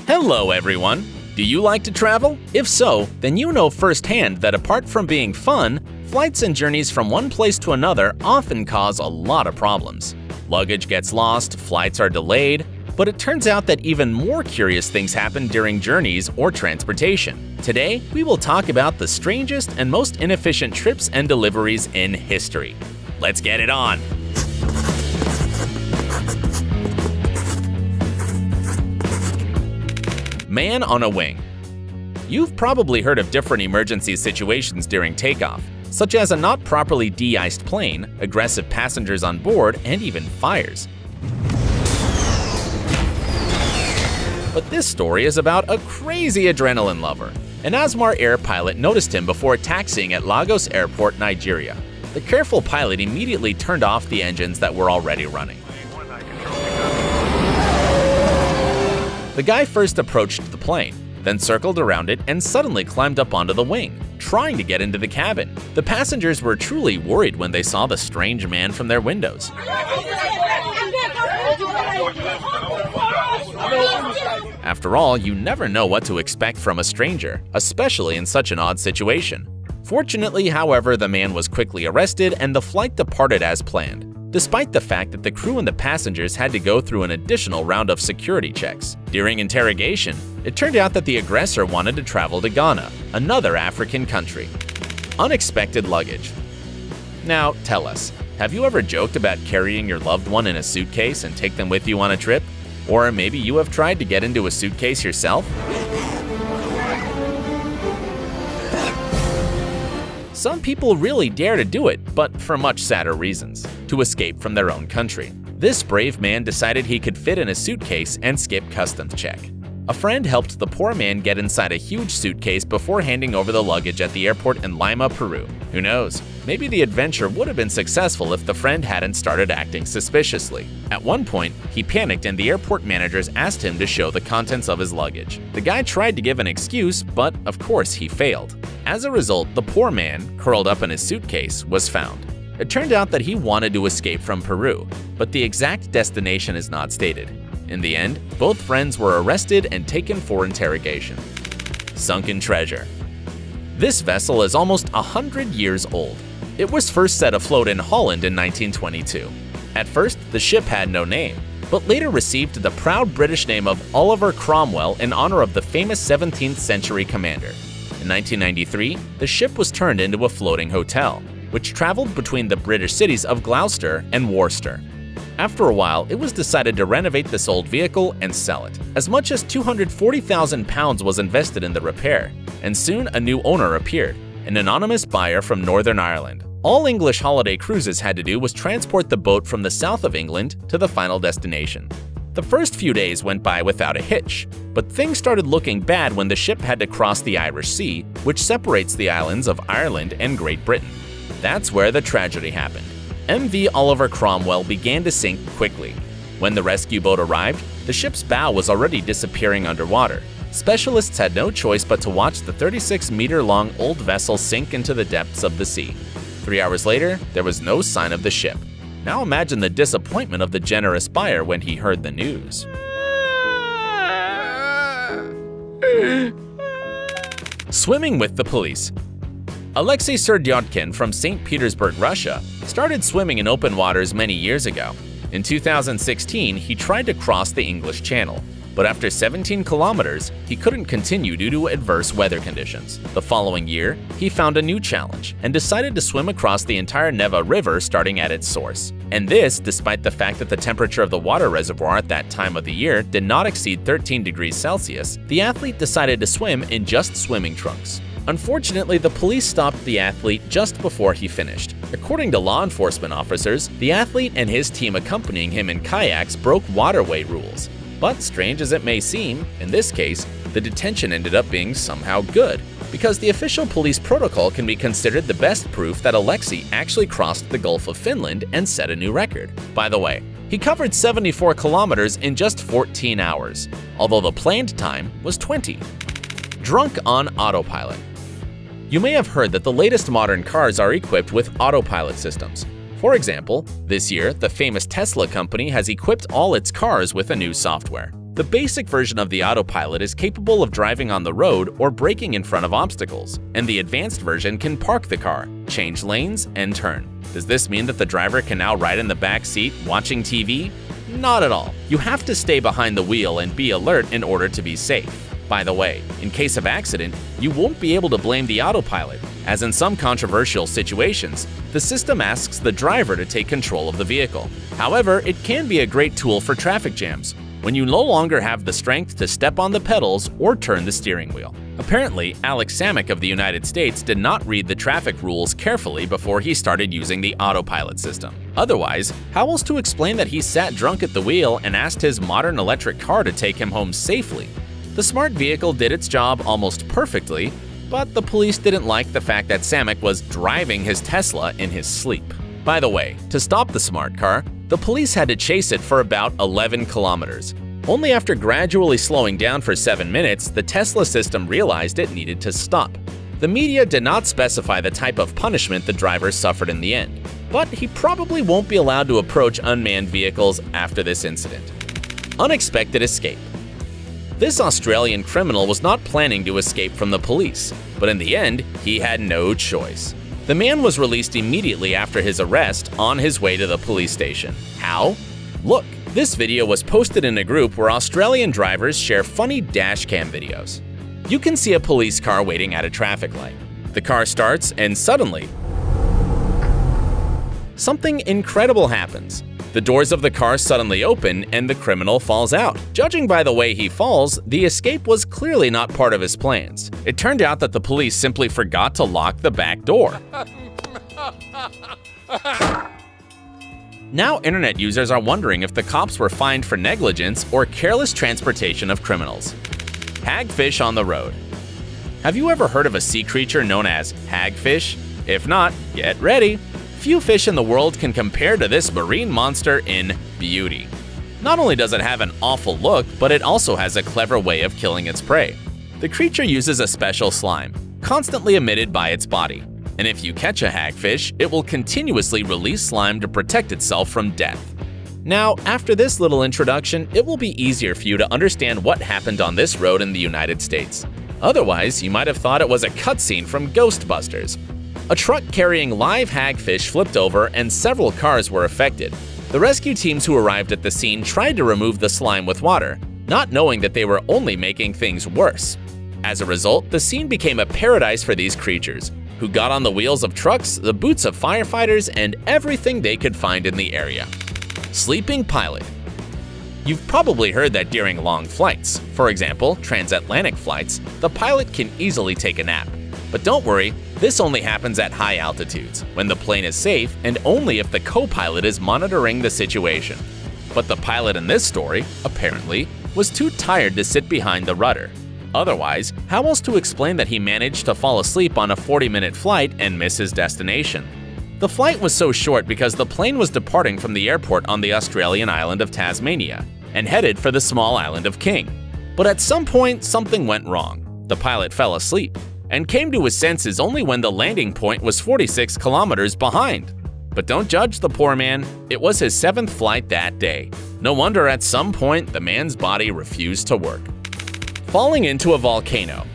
Hello everyone! Do you like to travel? If so, then you know firsthand that apart from being fun, flights and journeys from one place to another often cause a lot of problems. Luggage gets lost, flights are delayed, but it turns out that even more curious things happen during journeys or transportation. Today, we will talk about the strangest and most inefficient trips and deliveries in history. Let's get it on! Man on a wing. You've probably heard of different emergency situations during takeoff, such as a not properly de-iced plane, aggressive passengers on board, and even fires. But this story is about a crazy adrenaline lover. An Asmar Air pilot noticed him before taxiing at Lagos Airport, Nigeria. The careful pilot immediately turned off the engines that were already running. The guy first approached the plane, then circled around it and suddenly climbed up onto the wing, trying to get into the cabin. The passengers were truly worried when they saw the strange man from their windows. After all, you never know what to expect from a stranger, especially in such an odd situation. Fortunately, however, the man was quickly arrested and the flight departed as planned, despite the fact that the crew and the passengers had to go through an additional round of security checks. During interrogation, it turned out that the aggressor wanted to travel to Ghana, another African country. Unexpected luggage. Now, tell us, have you ever joked about carrying your loved one in a suitcase and take them with you on a trip? Or maybe you have tried to get into a suitcase yourself? Some people really dare to do it, but for much sadder reasons: to escape from their own country. This brave man decided he could fit in a suitcase and skip customs check. A friend helped the poor man get inside a huge suitcase before handing over the luggage at the airport in Lima, Peru. Who knows? Maybe the adventure would have been successful if the friend hadn't started acting suspiciously. At one point, he panicked and the airport managers asked him to show the contents of his luggage. The guy tried to give an excuse, but of course he failed. As a result, the poor man, curled up in his suitcase, was found. It turned out that he wanted to escape from Peru, but the exact destination is not stated. In the end, both friends were arrested and taken for interrogation. Sunken treasure. This vessel is almost 100 years old. It was first set afloat in Holland in 1922. At first, the ship had no name, but later received the proud British name of Oliver Cromwell in honor of the famous 17th century commander. In 1993, the ship was turned into a floating hotel, which traveled between the British cities of Gloucester and Worcester. After a while, it was decided to renovate this old vehicle and sell it. As much as £240,000 was invested in the repair, and soon a new owner appeared, an anonymous buyer from Northern Ireland. All English holiday cruises had to do was transport the boat from the south of England to the final destination. The first few days went by without a hitch, but things started looking bad when the ship had to cross the Irish Sea, which separates the islands of Ireland and Great Britain. That's where the tragedy happened. MV Oliver Cromwell began to sink quickly. When the rescue boat arrived, the ship's bow was already disappearing underwater. Specialists had no choice but to watch the 36-meter-long old vessel sink into the depths of the sea. 3 hours later, there was no sign of the ship. Now imagine the disappointment of the generous buyer when he heard the news. Swimming with the police. Alexei Serdyotkin from St. Petersburg, Russia, started swimming in open waters many years ago. In 2016, he tried to cross the English Channel, but after 17 kilometers, he couldn't continue due to adverse weather conditions. The following year, he found a new challenge and decided to swim across the entire Neva River starting at its source. And this, despite the fact that the temperature of the water reservoir at that time of the year did not exceed 13 degrees Celsius, the athlete decided to swim in just swimming trunks. Unfortunately, the police stopped the athlete just before he finished. According to law enforcement officers, the athlete and his team accompanying him in kayaks broke waterway rules. But strange as it may seem, in this case, the detention ended up being somehow good, because the official police protocol can be considered the best proof that Alexei actually crossed the Gulf of Finland and set a new record. By the way, he covered 74 kilometers in just 14 hours, although the planned time was 20. Drunk on autopilot. You may have heard that the latest modern cars are equipped with autopilot systems. For example, this year, the famous Tesla company has equipped all its cars with a new software. The basic version of the autopilot is capable of driving on the road or braking in front of obstacles, and the advanced version can park the car, change lanes, and turn. Does this mean that the driver can now ride in the back seat watching TV? Not at all. You have to stay behind the wheel and be alert in order to be safe. By the way, in case of accident, you won't be able to blame the autopilot, as in some controversial situations, the system asks the driver to take control of the vehicle. However, it can be a great tool for traffic jams, when you no longer have the strength to step on the pedals or turn the steering wheel. Apparently, Alex Samek of the United States did not read the traffic rules carefully before he started using the autopilot system. Otherwise, how else to explain that he sat drunk at the wheel and asked his modern electric car to take him home safely? The smart vehicle did its job almost perfectly, but the police didn't like the fact that Samek was driving his Tesla in his sleep. By the way, to stop the smart car, the police had to chase it for about 11 kilometers. Only after gradually slowing down for 7 minutes, the Tesla system realized it needed to stop. The media did not specify the type of punishment the driver suffered in the end, but he probably won't be allowed to approach unmanned vehicles after this incident. Unexpected escape. This Australian criminal was not planning to escape from the police, but in the end, he had no choice. The man was released immediately after his arrest on his way to the police station. How? Look, this video was posted in a group where Australian drivers share funny dashcam videos. You can see a police car waiting at a traffic light. The car starts and suddenly, something incredible happens. The doors of the car suddenly open and the criminal falls out. Judging by the way he falls, the escape was clearly not part of his plans. It turned out that the police simply forgot to lock the back door. Now internet users are wondering if the cops were fined for negligence or careless transportation of criminals. Hagfish on the road. Have you ever heard of a sea creature known as hagfish? If not, get ready. Few fish in the world can compare to this marine monster in beauty. Not only does it have an awful look, but it also has a clever way of killing its prey. The creature uses a special slime, constantly emitted by its body. And if you catch a hagfish, it will continuously release slime to protect itself from death. Now, after this little introduction, it will be easier for you to understand what happened on this road in the United States. Otherwise, you might have thought it was a cutscene from Ghostbusters. A truck carrying live hagfish flipped over and several cars were affected. The rescue teams who arrived at the scene tried to remove the slime with water, not knowing that they were only making things worse. As a result, the scene became a paradise for these creatures, who got on the wheels of trucks, the boots of firefighters, and everything they could find in the area. Sleeping pilot. You've probably heard that during long flights, for example, transatlantic flights, the pilot can easily take a nap. But don't worry, this only happens at high altitudes, when the plane is safe and only if the co-pilot is monitoring the situation. But the pilot in this story, apparently, was too tired to sit behind the rudder. Otherwise, how else to explain that he managed to fall asleep on a 40-minute flight and miss his destination? The flight was so short because the plane was departing from the airport on the Australian island of Tasmania and headed for the small island of King. But at some point, something went wrong. The pilot fell asleep and came to his senses only when the landing point was 46 kilometers behind. But don't judge the poor man, it was his 7th flight that day. No wonder at some point the man's body refused to work. Falling into a volcano.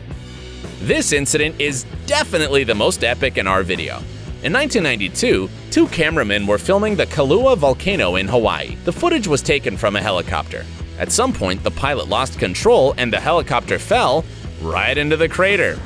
This incident is definitely the most epic in our video. In 1992, 2 cameramen were filming the Kailua volcano in Hawaii. The footage was taken from a helicopter. At some point, the pilot lost control and the helicopter fell right into the crater.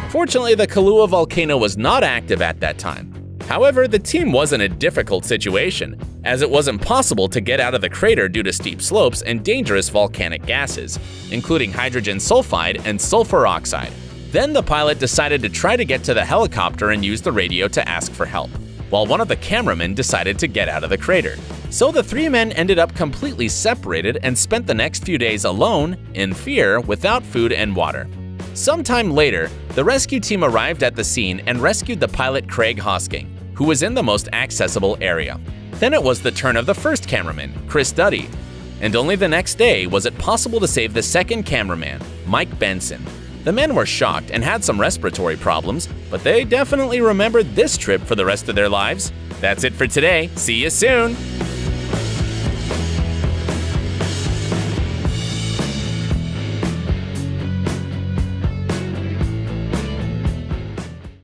Fortunately, the Kailua volcano was not active at that time. However, the team was in a difficult situation, as it was impossible to get out of the crater due to steep slopes and dangerous volcanic gases, including hydrogen sulfide and sulfur oxide. Then the pilot decided to try to get to the helicopter and use the radio to ask for help, while one of the cameramen decided to get out of the crater. So the 3 men ended up completely separated and spent the next few days alone, in fear, without food and water. Sometime later, the rescue team arrived at the scene and rescued the pilot Craig Hosking, who was in the most accessible area. Then it was the turn of the first cameraman, Chris Duddy. And only the next day was it possible to save the second cameraman, Mike Benson. The men were shocked and had some respiratory problems, but they definitely remembered this trip for the rest of their lives. That's it for today. See you soon!